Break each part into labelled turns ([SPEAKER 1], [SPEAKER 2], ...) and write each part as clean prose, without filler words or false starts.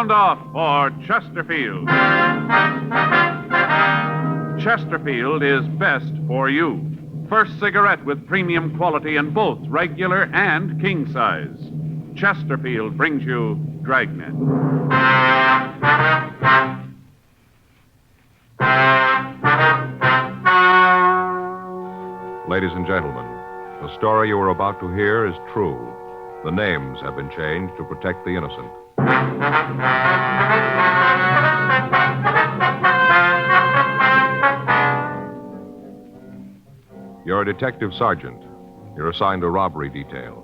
[SPEAKER 1] Sound off for Chesterfield. Chesterfield is best for you. First cigarette with premium quality in both regular and king size. Chesterfield brings you Dragnet.
[SPEAKER 2] Ladies and gentlemen, the story you are about to hear is true. The names have been changed to protect the innocent. You're a detective sergeant. You're assigned a robbery detail.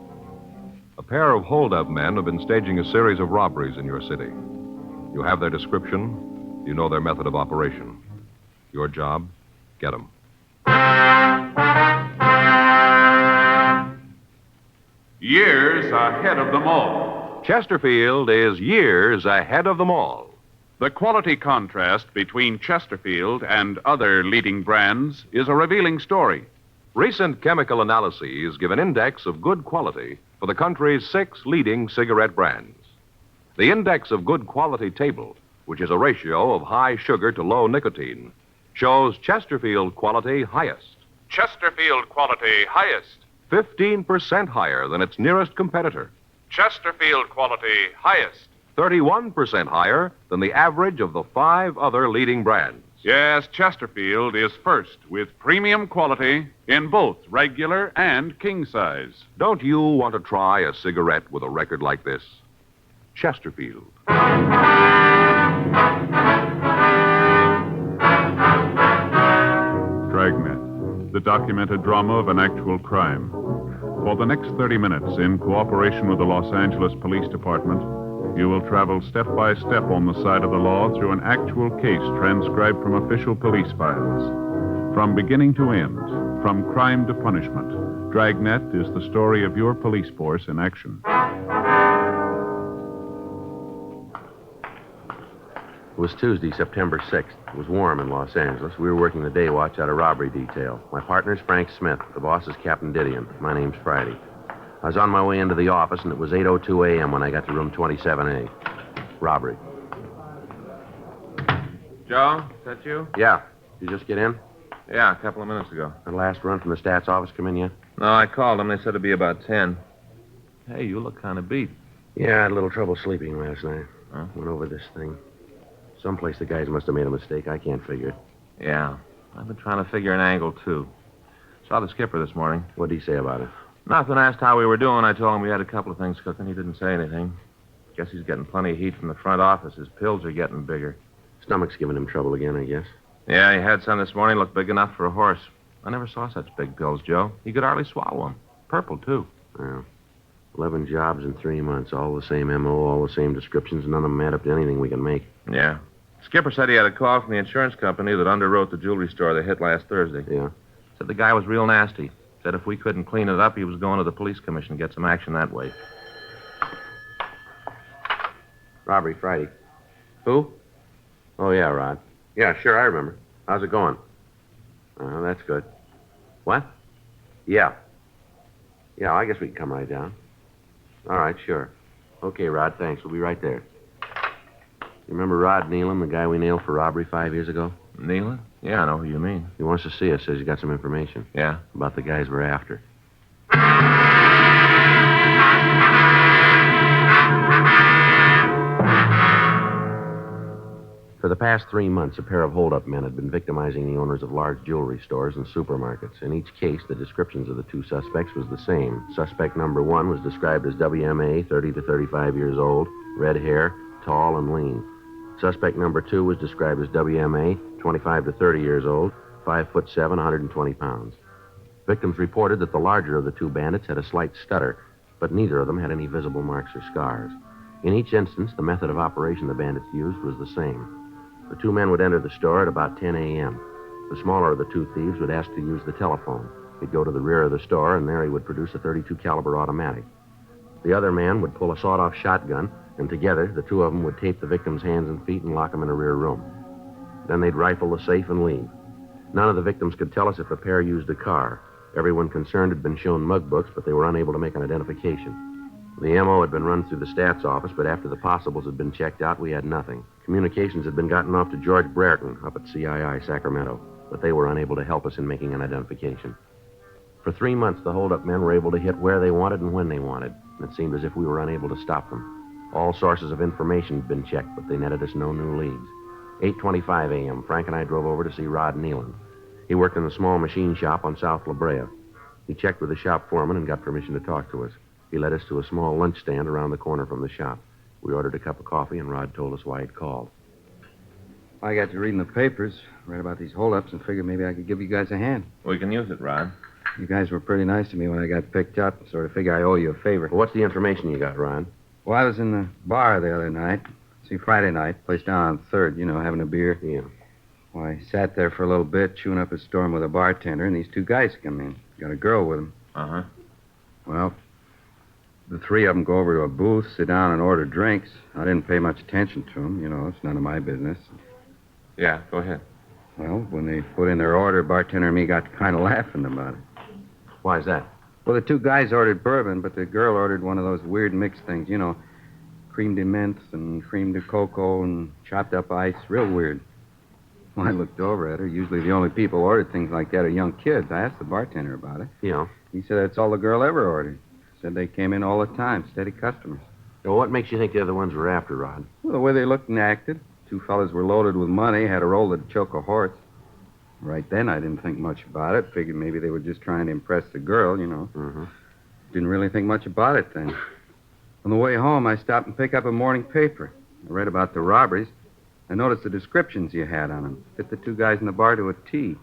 [SPEAKER 2] A pair of hold-up men have been staging a series of robberies in your city. You have their description. You know their method of operation. Your job, get them.
[SPEAKER 1] Years ahead of them all.
[SPEAKER 2] Chesterfield is years ahead of them all.
[SPEAKER 1] The quality contrast between Chesterfield and other leading brands is a revealing story.
[SPEAKER 2] Recent chemical analyses give an index of good quality for the country's 6 leading cigarette brands. The index of good quality table, which is a ratio of high sugar to low nicotine, shows Chesterfield quality highest.
[SPEAKER 1] Chesterfield quality highest.
[SPEAKER 2] 15% higher than its nearest competitor.
[SPEAKER 1] Chesterfield quality highest.
[SPEAKER 2] 31% higher than the average of the 5 other leading brands.
[SPEAKER 1] Yes, Chesterfield is first with premium quality in both regular and king size.
[SPEAKER 2] Don't you want to try a cigarette with a record like this? Chesterfield.
[SPEAKER 1] Dragnet, the documented drama of an actual crime. For the next 30 minutes, in cooperation with the Los Angeles Police Department, you will travel step by step on the side of the law through an actual case transcribed from official police files. From beginning to end, from crime to punishment, Dragnet is the story of your police force in action.
[SPEAKER 3] It was Tuesday, September 6th. It was warm in Los Angeles. We were working the day watch out of robbery detail. My partner's Frank Smith. The boss is Captain Didion. My name's Friday. I was on my way into the office, and it was 8:02 a.m. when I got to room 27A. Robbery.
[SPEAKER 4] Joe, is that you?
[SPEAKER 3] Yeah. Did you just get in?
[SPEAKER 4] Yeah, a couple of minutes ago.
[SPEAKER 3] The last run from the stats office come in yet?
[SPEAKER 4] No, I called them. They said it'd be about 10. Hey, you look kind of beat.
[SPEAKER 3] Yeah, I had a little trouble sleeping last night.
[SPEAKER 4] Huh?
[SPEAKER 3] Went over this thing. Someplace the guys must have made a mistake. I can't figure it.
[SPEAKER 4] Yeah, I've been trying to figure an angle, too. Saw the skipper this morning.
[SPEAKER 3] What'd he say about it?
[SPEAKER 4] Nothing. Asked how we were doing. I told him we had a couple of things cooking. He didn't say anything. Guess he's getting plenty of heat from the front office. His pills are getting bigger.
[SPEAKER 3] Stomach's giving him trouble again, I guess.
[SPEAKER 4] Yeah, he had some this morning. Looked big enough for a horse. I never saw such big pills, Joe. He could hardly swallow them. Purple, too.
[SPEAKER 3] Well, 11 jobs in 3 months. All the same M.O., all the same descriptions. None of them add up to anything we can make.
[SPEAKER 4] Yeah. Skipper said he had a call from the insurance company that underwrote the jewelry store they hit last Thursday.
[SPEAKER 3] Yeah?
[SPEAKER 4] Said the guy was real nasty. Said if we couldn't clean it up, he was going to the police commission to get some action that way.
[SPEAKER 3] Robbery Friday.
[SPEAKER 4] Who?
[SPEAKER 3] Oh, yeah, Rod. Yeah, sure, I remember. How's it going? Oh, that's good. What? Yeah. Yeah, I guess we can come right down. All right, sure. Okay, Rod, thanks. We'll be right there. You remember Rod Nealon, the guy we nailed for robbery 5 years ago?
[SPEAKER 4] Nealon? Yeah, I know who you mean.
[SPEAKER 3] He wants to see us, says he's got some information.
[SPEAKER 4] Yeah?
[SPEAKER 3] About the guys we're after. For the past 3 months, a pair of hold-up men had been victimizing the owners of large jewelry stores and supermarkets. In each case, the descriptions of the 2 suspects was the same. Suspect number 1 was described as WMA, 30 to 35 years old, red hair, tall and lean. Suspect number 2 was described as WMA, 25 to 30 years old, 5'7", 120 pounds. Victims reported that the larger of the 2 bandits had a slight stutter, but neither of them had any visible marks or scars. In each instance, the method of operation the bandits used was the same. The 2 men would enter the store at about 10 a.m. The smaller of the 2 thieves would ask to use the telephone. He'd go to the rear of the store, and there he would produce a .32 caliber automatic. The other man would pull a sawed-off shotgun, and together, the 2 of them would tape the victim's hands and feet and lock them in a rear room. Then they'd rifle the safe and leave. None of the victims could tell us if the pair used a car. Everyone concerned had been shown mug books, but they were unable to make an identification. The MO had been run through the stats office, but after the possibles had been checked out, we had nothing. Communications had been gotten off to George Brereton up at CII, Sacramento, but they were unable to help us in making an identification. For 3 months, the holdup men were able to hit where they wanted and when they wanted, and it seemed as if we were unable to stop them. All sources of information had been checked, but they netted us no new leads. 8:25 a.m., Frank and I drove over to see Rod Nealon. He worked in the small machine shop on South La Brea. He checked with the shop foreman and got permission to talk to us. He led us to a small lunch stand around the corner from the shop. We ordered a cup of coffee, and Rod told us why he'd called.
[SPEAKER 5] I got to reading the papers, read about these holdups, and figured maybe I could give you guys a hand.
[SPEAKER 4] We can use it, Rod.
[SPEAKER 5] You guys were pretty nice to me when I got picked up. Sort of figure I owe you a favor.
[SPEAKER 3] Well, what's the information you got, Rod?
[SPEAKER 5] Well, I was in the bar the other night. Friday night, place down on 3rd, having a beer.
[SPEAKER 3] Yeah.
[SPEAKER 5] Well, I sat there for a little bit, chewing up a storm with a bartender, and these two guys come in. Got a girl with them.
[SPEAKER 4] Uh-huh.
[SPEAKER 5] Well, the three of them go over to a booth, sit down, and order drinks. I didn't pay much attention to them. It's none of my business.
[SPEAKER 4] Yeah, go ahead.
[SPEAKER 5] Well, when they put in their order, bartender and me got kind of laughing about it.
[SPEAKER 3] Why is that?
[SPEAKER 5] Well, the two guys ordered bourbon, but the girl ordered one of those weird mixed things, cream de menthe and cream de cocoa and chopped up ice. Real weird. Well, I looked over at her. Usually the only people who ordered things like that are young kids. I asked the bartender about it.
[SPEAKER 3] Yeah.
[SPEAKER 5] He said that's all the girl ever ordered. Said they came in all the time, steady customers.
[SPEAKER 3] Well, what makes you think the other ones were after, Rod?
[SPEAKER 5] Well, the way they looked and acted. Two fellas were loaded with money, had a roll that'd choke a horse. Right then, I didn't think much about it. Figured maybe they were just trying to impress the girl,
[SPEAKER 3] Mm-hmm.
[SPEAKER 5] Didn't really think much about it then. On the way home, I stopped and picked up a morning paper. I read about the robberies. I noticed the descriptions you had on them. Fit the two guys in the bar to a T.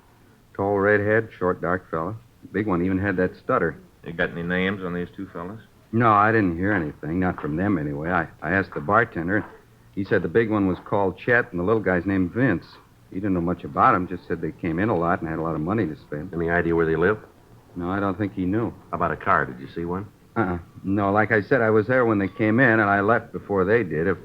[SPEAKER 5] Tall redhead, short dark fella. The big one even had that stutter.
[SPEAKER 4] You got any names on these two fellas?
[SPEAKER 5] No, I didn't hear anything. Not from them, anyway. I asked the bartender. He said the big one was called Chet and the little guy's named Vince. He didn't know much about them, just said they came in a lot and had a lot of money to spend.
[SPEAKER 3] Any idea where they live?
[SPEAKER 5] No, I don't think he knew.
[SPEAKER 3] How about a car? Did you see one?
[SPEAKER 5] No, like I said, I was there when they came in, and I left before they did. If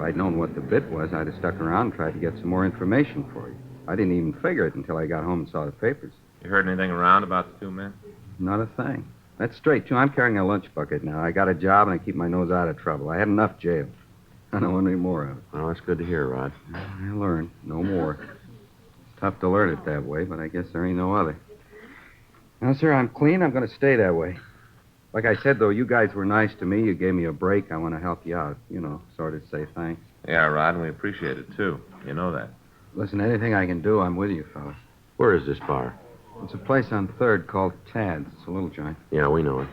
[SPEAKER 5] I'd known what the bit was, I'd have stuck around and tried to get some more information for you. I didn't even figure it until I got home and saw the papers.
[SPEAKER 4] You heard anything around about the two men?
[SPEAKER 5] Not a thing. That's straight, too. I'm carrying a lunch bucket now. I got a job, and I keep my nose out of trouble. I had enough jail. I don't want any more of it.
[SPEAKER 3] Well, that's good to hear, Rod.
[SPEAKER 5] I learned. No more. It's tough to learn it that way, but I guess there ain't no other. Now, sir, I'm clean. I'm going to stay that way. Like I said, though, you guys were nice to me. You gave me a break. I want to help you out. Sort of say thanks.
[SPEAKER 4] Yeah, Rod, and we appreciate it, too. You know that.
[SPEAKER 5] Listen, anything I can do, I'm with you, fellas.
[SPEAKER 3] Where is this bar?
[SPEAKER 5] It's a place on 3rd called Tad's. It's a little joint.
[SPEAKER 3] Yeah, we know it.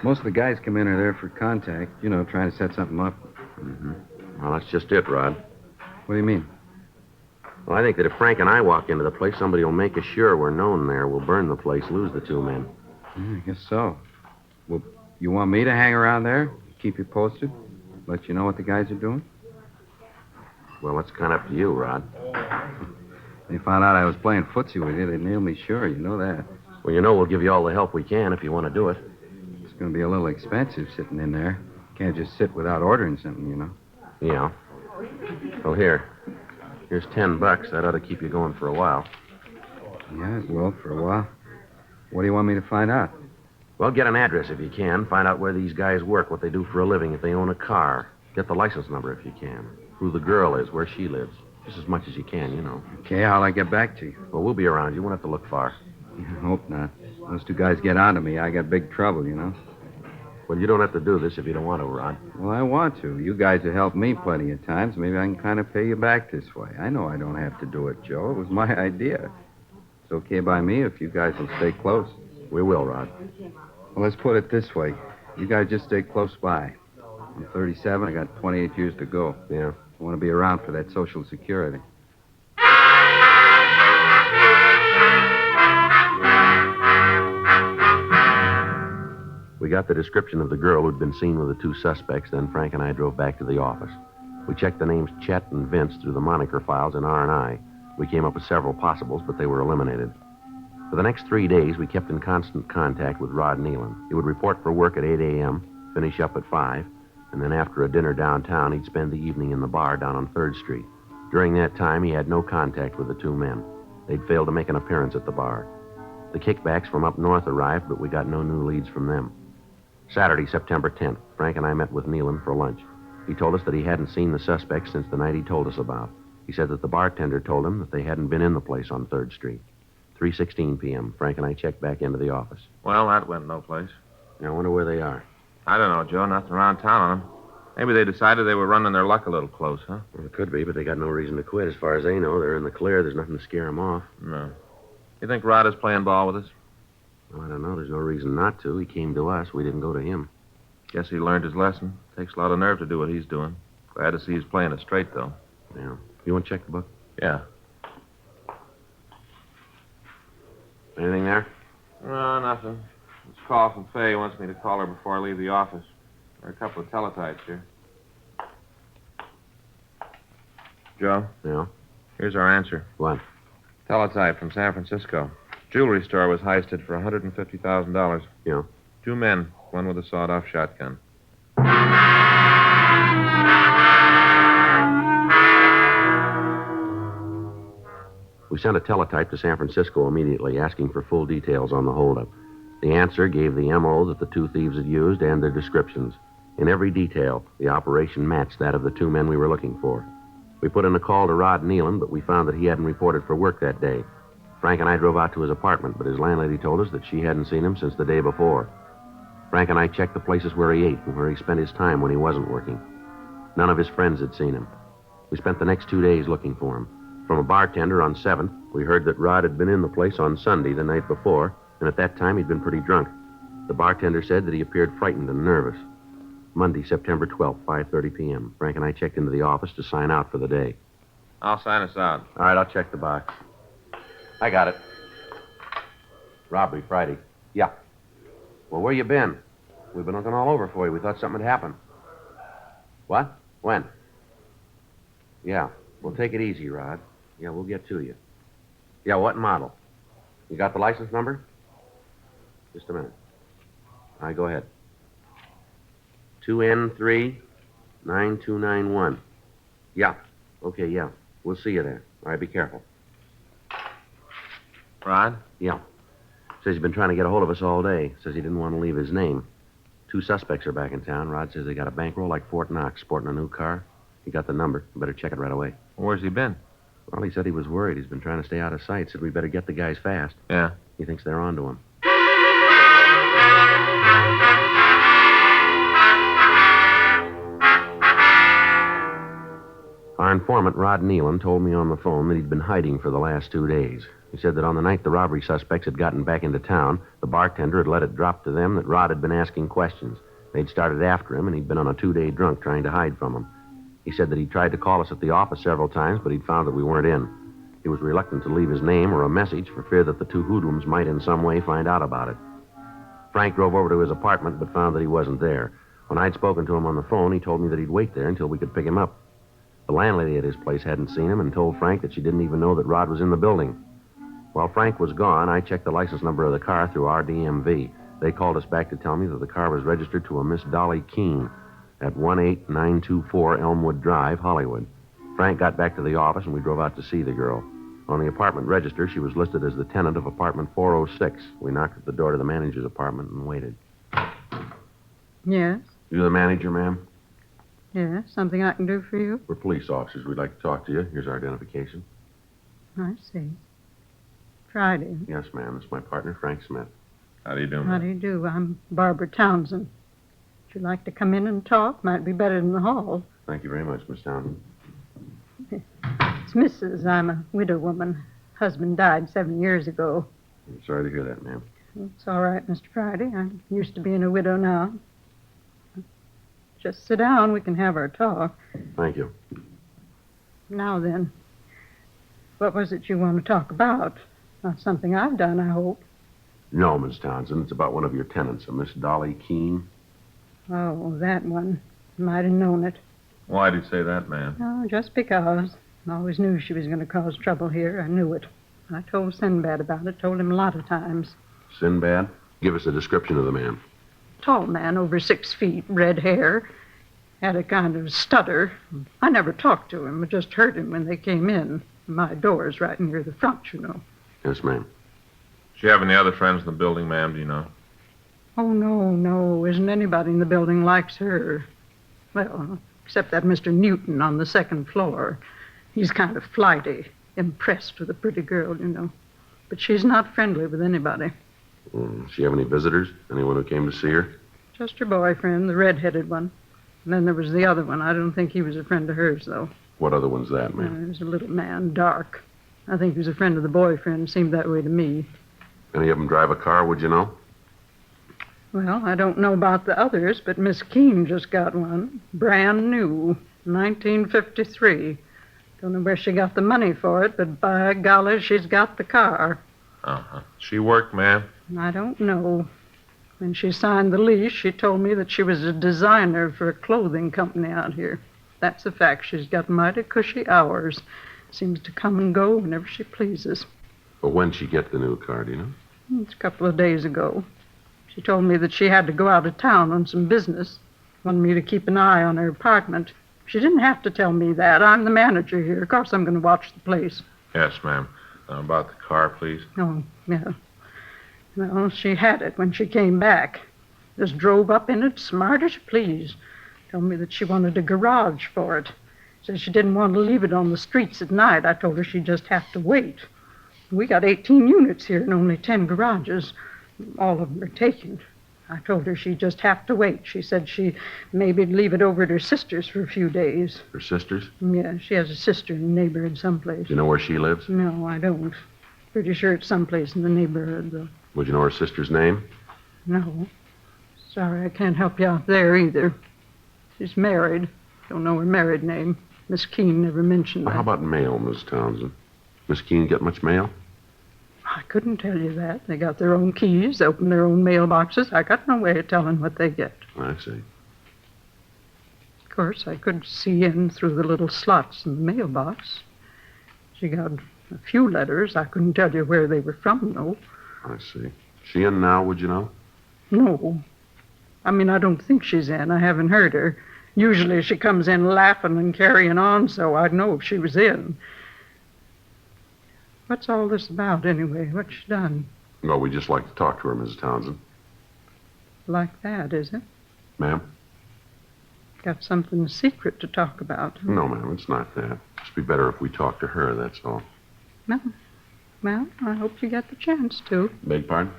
[SPEAKER 5] Most of the guys come in are there for contact, trying to set something up.
[SPEAKER 3] Mm-hmm. Well, that's just it, Rod.
[SPEAKER 5] What do you mean?
[SPEAKER 3] Well, I think that if Frank and I walk into the place, somebody will make us sure we're known there. We'll burn the place, lose the two men.
[SPEAKER 5] Yeah, I guess so. Well, you want me to hang around there? Keep you posted? Let you know what the guys are doing?
[SPEAKER 3] Well, that's kind of up to you, Rod.
[SPEAKER 5] They found out I was playing footsie with you. They'd nail me sure. You know that.
[SPEAKER 3] Well, we'll give you all the help we can if you want to do it.
[SPEAKER 5] It's going to be a little expensive sitting in there. Can't just sit without ordering something,
[SPEAKER 3] Yeah. Well, here's $10. That ought to keep you going for a while.
[SPEAKER 5] Yeah, it will for a while. What do you want me to find out?
[SPEAKER 3] Well, get an address if you can. Find out where these guys work, what they do for a living, if they own a car. Get the license number if you can. Who the girl is, where she lives. Just as much as you can,
[SPEAKER 5] Okay, how'll I get back to you?
[SPEAKER 3] Well, we'll be around. You won't have to look far.
[SPEAKER 5] I hope not. Those two guys get onto me. I got big trouble,
[SPEAKER 3] Well, you don't have to do this if you don't want to, Rod.
[SPEAKER 5] Well, I want to. You guys have helped me plenty of times. Maybe I can kind of pay you back this way. I know I don't have to do it, Joe. It was my idea. It's okay by me if you guys will stay close.
[SPEAKER 3] We will, Rod.
[SPEAKER 5] Well, let's put it this way. You guys just stay close by. I'm 37. I got 28 years to go.
[SPEAKER 3] Yeah.
[SPEAKER 5] I want to be around for that Social Security.
[SPEAKER 3] We got the description of the girl who'd been seen with the two suspects, then Frank and I drove back to the office. We checked the names Chet and Vince through the moniker files in R&I. We came up with several possibles, but they were eliminated. For the next 3 days, we kept in constant contact with Rod Nealon. He would report for work at 8 a.m., finish up at 5, and then after a dinner downtown, he'd spend the evening in the bar down on 3rd Street. During that time, he had no contact with the two men. They'd failed to make an appearance at the bar. The kickbacks from up north arrived, but we got no new leads from them. Saturday, September 10th. Frank and I met with Nealon for lunch. He told us that he hadn't seen the suspects since the night he told us about. He said that the bartender told him that they hadn't been in the place on 3rd Street. 3:16 p.m. Frank and I checked back into the office.
[SPEAKER 4] Well, that went no place.
[SPEAKER 3] I wonder where they are.
[SPEAKER 4] I don't know, Joe. Nothing around town on them. Maybe they decided they were running their luck a little close, huh?
[SPEAKER 3] Well, it could be, but they got no reason to quit. As far as they know, they're in the clear. There's nothing to scare them off.
[SPEAKER 4] No. You think Rod is playing ball with us?
[SPEAKER 3] Well, I don't know. There's no reason not to. He came to us. We didn't go to him.
[SPEAKER 4] Guess he learned his lesson. Takes a lot of nerve to do what he's doing. Glad to see he's playing it straight, though.
[SPEAKER 3] Yeah. You want to check the book?
[SPEAKER 4] Yeah.
[SPEAKER 3] Anything there?
[SPEAKER 4] No, nothing. This call from Faye wants me to call her before I leave the office. There are a couple of teletypes here. Joe,
[SPEAKER 3] Yeah.
[SPEAKER 4] here's our answer.
[SPEAKER 3] What?
[SPEAKER 4] Teletype from San Francisco. Jewelry store was heisted for $150,000.
[SPEAKER 3] Yeah.
[SPEAKER 4] 2 men, one with a sawed-off shotgun.
[SPEAKER 3] We sent a teletype to San Francisco immediately, asking for full details on the holdup. The answer gave the M.O. that the 2 thieves had used and their descriptions. In every detail, the operation matched that of the 2 men we were looking for. We put in a call to Rod Nealon, but we found that he hadn't reported for work that day. Frank and I drove out to his apartment, but his landlady told us that she hadn't seen him since the day before. Frank and I checked the places where he ate and where he spent his time when he wasn't working. None of his friends had seen him. We spent the next 2 days looking for him. From a bartender on 7th, we heard that Rod had been in the place on Sunday, the night before, and at that time he'd been pretty drunk. The bartender said that he appeared frightened and nervous. Monday, September 12th, 5:30 p.m. Frank and I checked into the office to sign out for the day.
[SPEAKER 4] I'll sign us out.
[SPEAKER 3] All right, I'll check the box. I got it. Robbery, Friday. Yeah. Well, where you been? We've been looking all over for you. We thought something had happened. What? When? Yeah. Well, take it easy, Rod. Yeah, we'll get to you. Yeah, what model? You got the license number? Just a minute. All right, go ahead. 2N3-9291. Yeah. Okay, yeah. We'll see you there. All right, be careful.
[SPEAKER 4] Rod?
[SPEAKER 3] Yeah. Says he's been trying to get a hold of us all day. Says he didn't want to leave his name. 2 suspects are back in town. Rod says they got a bankroll like Fort Knox, sporting a new car. He got the number. Better check it right away.
[SPEAKER 4] Where's he been?
[SPEAKER 3] Well, he said he was worried. He's been trying to stay out of sight. Said we better get the guys fast.
[SPEAKER 4] Yeah.
[SPEAKER 3] He thinks they're onto him. Our informant, Rod Nealon, told me on the phone that he'd been hiding for the last 2 days. He said that on the night the robbery suspects had gotten back into town, the bartender had let it drop to them that Rod had been asking questions. They'd started after him, and he'd been on a 2-day drunk trying to hide from him. He said that he tried to call us at the office several times, but he'd found that we weren't in. He was reluctant to leave his name or a message for fear that the 2 hoodlums might in some way find out about it. Frank drove over to his apartment, but found that he wasn't there. When I'd spoken to him on the phone, he told me that he'd wait there until we could pick him up. The landlady at his place hadn't seen him and told Frank that she didn't even know that Rod was in the building. While Frank was gone, I checked the license number of the car through RDMV. They called us back to tell me that the car was registered to a Miss Dolly Keene at 18924 Elmwood Drive, Hollywood. Frank got back to the office, and we drove out to see the girl. On the apartment register, she was listed as the tenant of apartment 406. We knocked at the door to the manager's apartment and waited.
[SPEAKER 6] Yes?
[SPEAKER 3] You the manager, ma'am?
[SPEAKER 6] Yes? Something I can do for you?
[SPEAKER 3] We're police officers. We'd like to talk to you. Here's our identification.
[SPEAKER 6] I see. Friday.
[SPEAKER 3] Yes, ma'am. This is my partner, Frank Smith.
[SPEAKER 4] How do you do,
[SPEAKER 6] How do you do? I'm Barbara Townsend. Would you like to come in and talk? Might be better in the hall.
[SPEAKER 3] Thank you very much, Miss Townsend.
[SPEAKER 6] It's Mrs. I'm a widow woman. Husband died 7 years ago.
[SPEAKER 3] I'm sorry to hear that, ma'am.
[SPEAKER 6] It's all right, Mr. Friday. I'm used to being a widow now. Just sit down. We can have our talk.
[SPEAKER 3] Thank you.
[SPEAKER 6] Now then, what was it you want to talk about? Not something I've done, I hope.
[SPEAKER 3] No, Miss Townsend. It's about one of your tenants, a Miss Dolly Keene.
[SPEAKER 6] Oh, that one. Might have known it.
[SPEAKER 4] Why'd you say that, ma'am?
[SPEAKER 6] Oh, just because. I always knew she was going to cause trouble here. I knew it. I told Sinbad about it. Told him a lot of times.
[SPEAKER 3] Sinbad? Give us a description of the man.
[SPEAKER 6] Tall man, over 6 feet, red hair. Had a kind of stutter. I never talked to him. I just heard him when they came in. My door's right near the front, you know.
[SPEAKER 3] Yes, ma'am.
[SPEAKER 4] Does she have any other friends in the building, ma'am? Do you know?
[SPEAKER 6] Oh, no. Isn't anybody in the building likes her. Well, except that Mr. Newton on the second floor. He's kind of flighty, impressed with a pretty girl, you know. But she's not friendly with anybody.
[SPEAKER 3] She have any visitors? Anyone who came to see her?
[SPEAKER 6] Just her boyfriend, the red-headed one. And then there was the other one. I don't think he was a friend of hers, though.
[SPEAKER 3] What other one's that, ma'am?
[SPEAKER 6] He was a little man, dark. I think he was a friend of the boyfriend. Seemed that way to me.
[SPEAKER 3] Any of them drive a car, would you know?
[SPEAKER 6] Well, I don't know about the others, but Miss Keene just got one. Brand new. 1953. Don't know where she got the money for it, but by golly, she's got the car.
[SPEAKER 4] Uh-huh. She work, ma'am?
[SPEAKER 6] I don't know. When she signed the lease, she told me that she was a designer for a clothing company out here. That's a fact. She's got mighty cushy hours. Seems to come and go whenever she pleases.
[SPEAKER 3] But when she get the new car, do you know?
[SPEAKER 6] It's a couple of days ago. She told me that she had to go out of town on some business. Wanted me to keep an eye on her apartment. She didn't have to tell me that. I'm the manager here. Of course I'm going to watch the place.
[SPEAKER 4] Yes, ma'am. About the car, please.
[SPEAKER 6] Oh, yeah. Well, she had it when she came back. Just drove up in it, smart as you please. Told me that she wanted a garage for it. Said she didn't want to leave it on the streets at night. I told her she'd just have to wait. We got 18 units here and only 10 garages. All of them are taken. I told her she'd just have to wait. She said she maybe leave it over at her sister's for a few days.
[SPEAKER 3] Her sister's?
[SPEAKER 6] Yeah, she has a sister in the neighborhood someplace.
[SPEAKER 3] Do you know where she lives?
[SPEAKER 6] No, I don't. Pretty sure it's someplace in the neighborhood, though.
[SPEAKER 3] Would you know her sister's name?
[SPEAKER 6] No. Sorry, I can't help you out there either. She's married. Don't know her married name. Miss Keene never mentioned that.
[SPEAKER 3] How about mail, Miss Townsend? Miss Keene get much mail?
[SPEAKER 6] I couldn't tell you that. They got their own keys, they open their own mailboxes. I got no way of telling what they get.
[SPEAKER 3] I see.
[SPEAKER 6] Of course, I could see in through the little slots in the mailbox. She got a few letters. I couldn't tell you where they were from, though.
[SPEAKER 3] I see. She in now, would you know?
[SPEAKER 6] No. I mean, I don't think she's in. I haven't heard her. Usually she comes in laughing and carrying on, so I'd know if she was in. What's all this about, anyway? What's she done?
[SPEAKER 3] Well, we'd just like to talk to her, Mrs. Townsend.
[SPEAKER 6] Like that, is it?
[SPEAKER 3] Ma'am?
[SPEAKER 6] Got something secret to talk about.
[SPEAKER 3] No, ma'am, it's not that. It'd be better if we talked to her, that's all.
[SPEAKER 6] No. Well, I hope you get the chance to.
[SPEAKER 3] Beg pardon?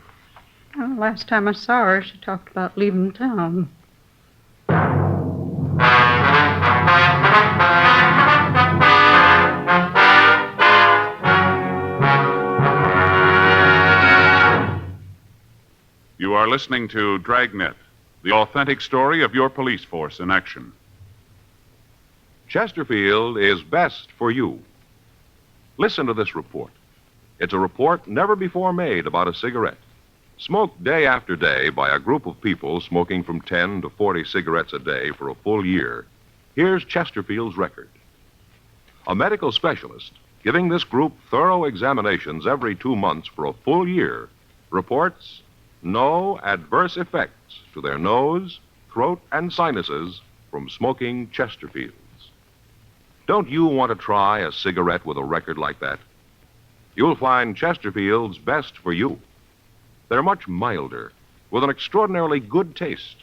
[SPEAKER 6] Well, last time I saw her, she talked about leaving town.
[SPEAKER 1] You are listening to Dragnet, the authentic story of your police force in action.
[SPEAKER 2] Chesterfield is best for you. Listen to this report. It's a report never before made about a cigarette. Smoked day after day by a group of people smoking from 10 to 40 cigarettes a day for a full year. Here's Chesterfield's record. A medical specialist, giving this group thorough examinations every 2 months for a full year, reports no adverse effects to their nose, throat, and sinuses from smoking Chesterfields. Don't you want to try a cigarette with a record like that? You'll find Chesterfield's best for you. They're much milder, with an extraordinarily good taste.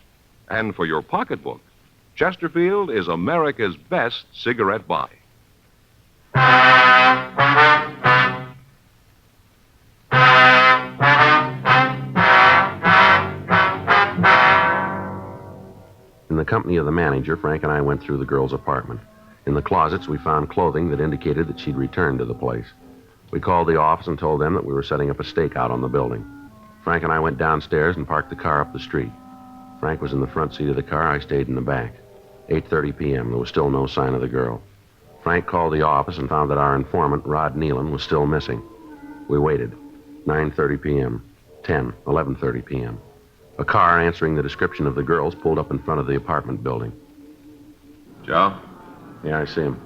[SPEAKER 2] And for your pocketbook, Chesterfield is America's best cigarette buy.
[SPEAKER 3] In the company of the manager, Frank and I went through the girl's apartment. In the closets, we found clothing that indicated that she'd returned to the place. We called the office and told them that we were setting up a stakeout on the building. Frank and I went downstairs and parked the car up the street. Frank was in the front seat of the car. I stayed in the back. 8:30 p.m. There was still no sign of the girl. Frank called the office and found that our informant, Rod Nealon, was still missing. We waited. 9:30 p.m., 10, 11:30 p.m. A car answering the description of the girls pulled up in front of the apartment building.
[SPEAKER 4] Joe?
[SPEAKER 3] Yeah, I see him.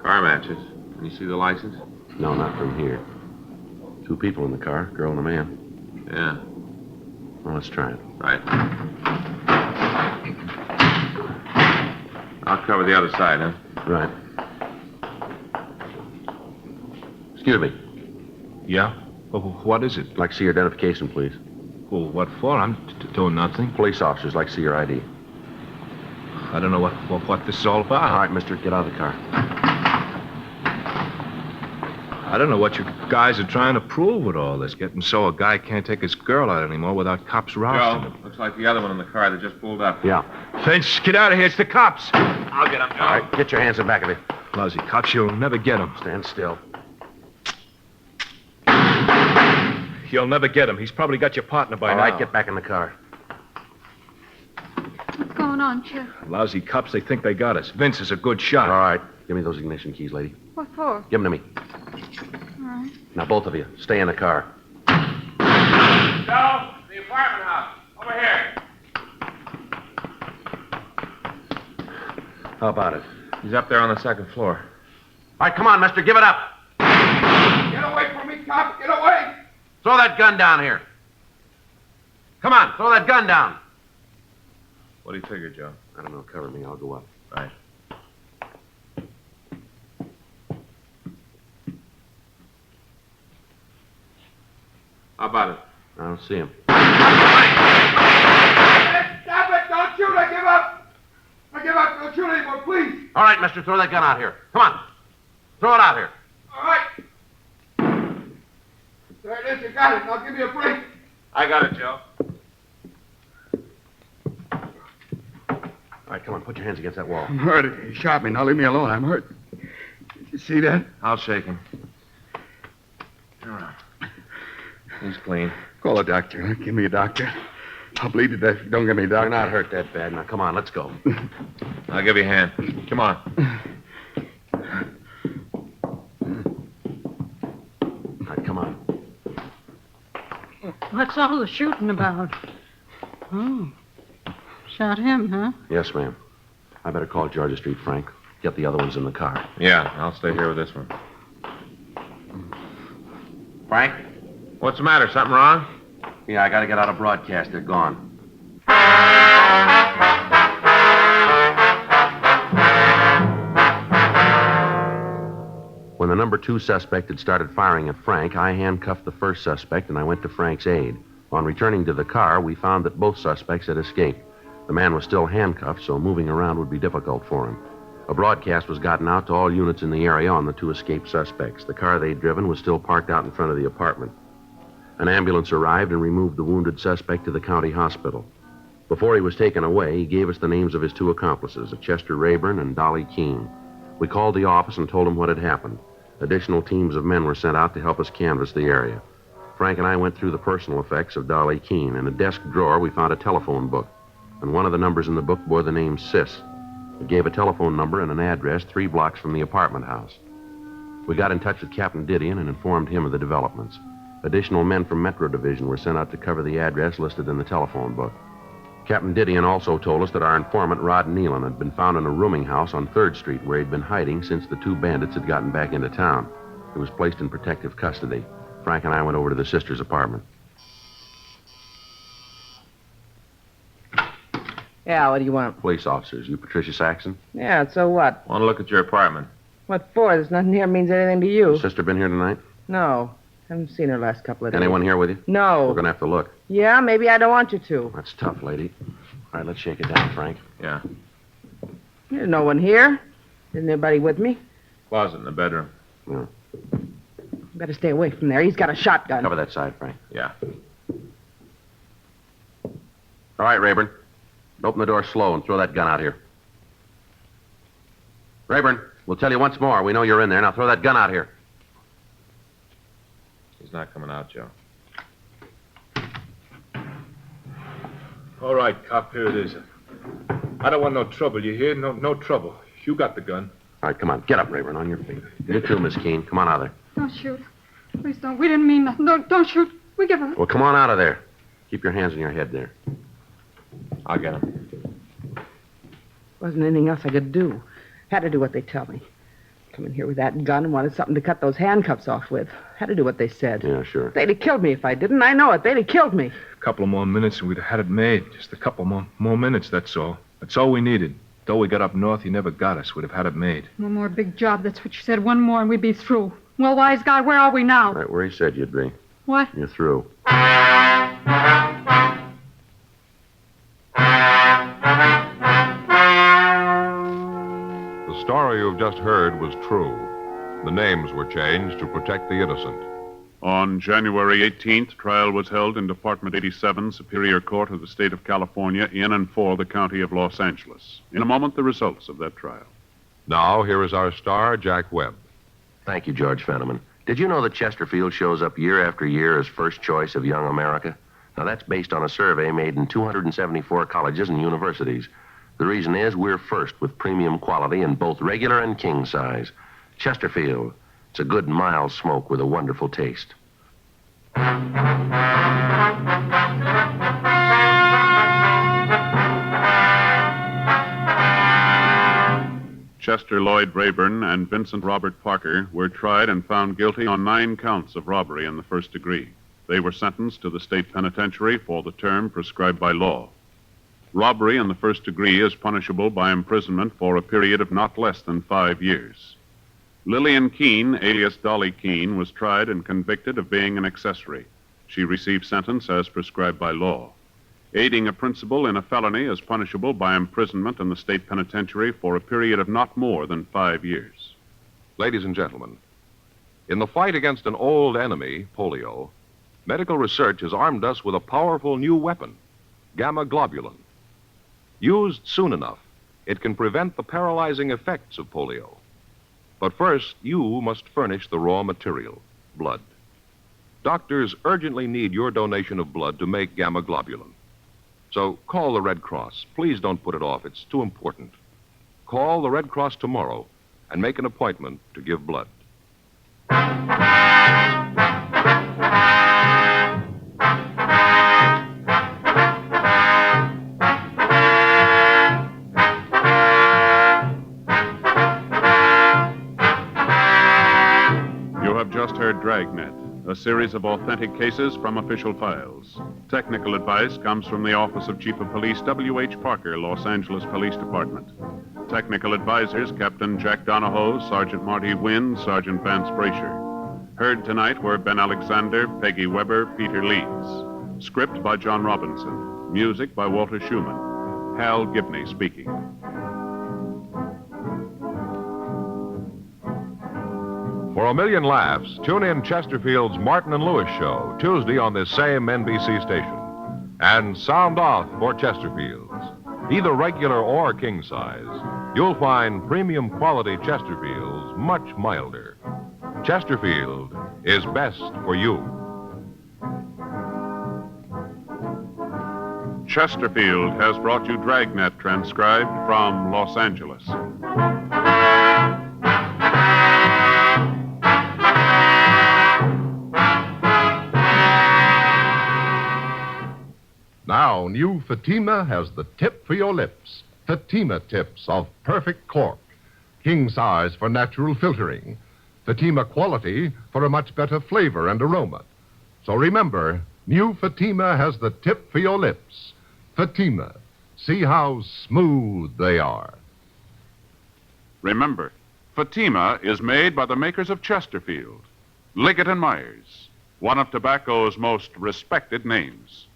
[SPEAKER 4] Car matches. Can you see the license?
[SPEAKER 3] No, not from here. 2 people in the car, a girl and a man.
[SPEAKER 4] Yeah.
[SPEAKER 3] Well, let's try it.
[SPEAKER 4] Right. I'll cover the other side, huh?
[SPEAKER 3] Right. Excuse me.
[SPEAKER 7] Yeah? What is it?
[SPEAKER 3] I'd like to see your identification, please.
[SPEAKER 7] Well, what for? I'm doing nothing.
[SPEAKER 3] Police officers like to see your ID.
[SPEAKER 7] I don't know what this is all about.
[SPEAKER 3] All right, mister, get out of the car.
[SPEAKER 7] I don't know what you guys are trying to prove with all this. Getting so a guy can't take his girl out anymore without cops rousting him.
[SPEAKER 4] Looks like the other one in the car that just pulled up.
[SPEAKER 3] Yeah.
[SPEAKER 7] Finch, get out of here. It's the cops.
[SPEAKER 4] I'll get him, Joe.
[SPEAKER 3] All right, get your hands in back of you.
[SPEAKER 7] Lousy cops, you'll never get him.
[SPEAKER 3] Stand still.
[SPEAKER 7] You'll never get him. He's probably got your partner by
[SPEAKER 3] All
[SPEAKER 7] now.
[SPEAKER 3] right, get back in the car.
[SPEAKER 8] What's going on, Chip?
[SPEAKER 7] Lousy cops, they think they got us. Vince is a good shot.
[SPEAKER 3] All right, give me those ignition keys, lady.
[SPEAKER 8] What for?
[SPEAKER 3] Give them to me.
[SPEAKER 8] All right.
[SPEAKER 3] Now, both of you, stay in the car.
[SPEAKER 4] Joe, the apartment house. Over here.
[SPEAKER 3] How about it?
[SPEAKER 4] He's up there on the second floor.
[SPEAKER 3] All right, come on, mister, give it up.
[SPEAKER 5] Get away from me, cop! Get away!
[SPEAKER 3] Throw that gun down here. Come on, throw that gun down.
[SPEAKER 4] What do you figure, Joe?
[SPEAKER 3] I don't know, cover me, I'll go up.
[SPEAKER 4] Right. How about it?
[SPEAKER 3] I don't see him.
[SPEAKER 5] Stop it! Don't shoot! I give up! I give up! Don't shoot anymore, please!
[SPEAKER 3] All right, mister, throw that gun out here. Come on. Throw it out here.
[SPEAKER 5] All right. There it is. You got it. Now give me a break.
[SPEAKER 4] I got it, Joe.
[SPEAKER 3] All right, come on, put your hands against that wall.
[SPEAKER 5] I'm hurt. He shot me. Now leave me alone. I'm hurt. Did you see that?
[SPEAKER 4] I'll shake him. All right. He's clean.
[SPEAKER 5] Call a doctor. Give me a doctor. I'll bleed to death if you don't give me a doctor.
[SPEAKER 3] You're not hurt that bad. Now, come on, let's go.
[SPEAKER 4] I'll give you a hand. Come on.
[SPEAKER 3] All right, come on.
[SPEAKER 6] What's all the shooting about? Oh. Shot him, huh?
[SPEAKER 3] Yes, ma'am. I better call Georgia Street, Frank. Get the other ones in the car.
[SPEAKER 4] Yeah, I'll stay here with this one.
[SPEAKER 3] Frank?
[SPEAKER 4] What's the matter? Something wrong?
[SPEAKER 3] Yeah, I gotta get out of broadcast. They're gone. When the number 2 suspect had started firing at Frank, I handcuffed the first suspect and I went to Frank's aid. On returning to the car, we found that both suspects had escaped. The man was still handcuffed, so moving around would be difficult for him. A broadcast was gotten out to all units in the area on the 2 escaped suspects. The car they'd driven was still parked out in front of the apartment. An ambulance arrived and removed the wounded suspect to the county hospital. Before he was taken away, he gave us the names of his 2 accomplices, Chester Rayburn and Dolly Keene. We called the office and told him what had happened. Additional teams of men were sent out to help us canvass the area. Frank and I went through the personal effects of Dolly Keene. In a desk drawer, we found a telephone book, and one of the numbers in the book bore the name Sis. It gave a telephone number and an address 3 blocks from the apartment house. We got in touch with Captain Didion and informed him of the developments. Additional men from Metro Division were sent out to cover the address listed in the telephone book. Captain Didion also told us that our informant, Rod Nealon, had been found in a rooming house on 3rd Street where he'd been hiding since the 2 bandits had gotten back into town. He was placed in protective custody. Frank and I went over to the sister's apartment.
[SPEAKER 9] Yeah, what do you want?
[SPEAKER 3] Police officers. You Patricia Saxon?
[SPEAKER 9] Yeah, so what?
[SPEAKER 4] Want to look at your apartment?
[SPEAKER 9] What for? There's nothing here means anything to you.
[SPEAKER 3] Sister been here tonight?
[SPEAKER 9] No. Haven't seen her last couple of days.
[SPEAKER 3] Anyone here with you?
[SPEAKER 9] No.
[SPEAKER 3] We're going to have to look.
[SPEAKER 9] Yeah, maybe I don't want you to.
[SPEAKER 3] That's tough, lady. All right, let's shake it down, Frank.
[SPEAKER 4] Yeah.
[SPEAKER 9] There's no one here. Isn't anybody with me?
[SPEAKER 4] Closet in the bedroom.
[SPEAKER 3] Yeah.
[SPEAKER 9] Better stay away from there. He's got a shotgun.
[SPEAKER 3] Cover that side, Frank.
[SPEAKER 4] Yeah.
[SPEAKER 3] All right, Rayburn. Open the door slow and throw that gun out here. Rayburn, we'll tell you once more. We know you're in there. Now throw that gun out here.
[SPEAKER 4] He's not coming out, Joe.
[SPEAKER 7] All right, cop, here it is. I don't want no trouble, you hear? No trouble. You got the gun.
[SPEAKER 3] All right, come on. Get up, Rayburn, on your feet. You too, Miss Keene. Come on out of there.
[SPEAKER 8] Don't shoot. Please don't. We didn't mean nothing. Don't shoot. We give up.
[SPEAKER 3] Well, come on out of there. Keep your hands on your head there.
[SPEAKER 4] I'll get him.
[SPEAKER 9] Wasn't anything else I could do. Had to do what they tell me. Come in here with that gun and wanted something to cut those handcuffs off with. Had to do what they said.
[SPEAKER 3] Yeah, sure.
[SPEAKER 9] They'd have killed me if I didn't. I know it. They'd have killed me.
[SPEAKER 7] A couple of more minutes and we'd have had it made. Just a couple more minutes, that's all. That's all we needed. Though we got up north, he never got us. We'd have had it made.
[SPEAKER 8] One more big job. That's what you said. One more and we'd be through. Well, wise guy, where are we now?
[SPEAKER 3] Right where he said you'd be.
[SPEAKER 8] What?
[SPEAKER 3] You're through.
[SPEAKER 2] story you've just heard was true. The names were changed to protect the innocent.
[SPEAKER 1] On January 18th, trial was held in Department 87, Superior Court of the State of California, in and for the County of Los Angeles. In a moment, the results of that trial.
[SPEAKER 2] Now, here is our star, Jack Webb.
[SPEAKER 3] Thank you, George Fenneman. Did you know that Chesterfield shows up year after year as first choice of young America? Now, that's based on a survey made in 274 colleges and universities. The reason is we're first with premium quality in both regular and king size. Chesterfield, it's a good mild smoke with a wonderful taste.
[SPEAKER 1] Chester Lloyd Rayburn and Vincent Robert Parker were tried and found guilty on 9 counts of robbery in the first degree. They were sentenced to the state penitentiary for the term prescribed by law. Robbery in the first degree is punishable by imprisonment for a period of not less than 5 years. Lillian Keene, alias Dolly Keene, was tried and convicted of being an accessory. She received sentence as prescribed by law. Aiding a principal in a felony is punishable by imprisonment in the state penitentiary for a period of not more than 5 years.
[SPEAKER 2] Ladies and gentlemen, in the fight against an old enemy, polio, medical research has armed us with a powerful new weapon, gamma globulin. Used soon enough, it can prevent the paralyzing effects of polio. But first, you must furnish the raw material, blood. Doctors urgently need your donation of blood to make gamma globulin. So call the Red Cross. Please don't put it off. It's too important. Call the Red Cross tomorrow and make an appointment to give blood.
[SPEAKER 1] You have just heard Dragnet, a series of authentic cases from official files. Technical advice comes from the Office of Chief of Police W.H. Parker, Los Angeles Police Department. Technical advisors, Captain Jack Donahoe, Sergeant Marty Wynn, Sergeant Vance Brasher. Heard tonight were Ben Alexander, Peggy Weber, Peter Leeds. Script by John Robinson. Music by Walter Schumann. Hal Gibney speaking.
[SPEAKER 2] For a million laughs, tune in Chesterfield's Martin and Lewis show, Tuesday on this same NBC station. And sound off for Chesterfield's. Either regular or king size, you'll find premium quality Chesterfields much milder. Chesterfield is best for you.
[SPEAKER 1] Chesterfield has brought you Dragnet, transcribed from Los Angeles.
[SPEAKER 10] Now, new Fatima has the tip for your lips. Fatima tips of perfect cork. King size for natural filtering. Fatima quality for a much better flavor and aroma. So remember, new Fatima has the tip for your lips. Fatima. See how smooth they are.
[SPEAKER 1] Remember, Fatima is made by the makers of Chesterfield, Liggett and Myers, one of tobacco's most respected names.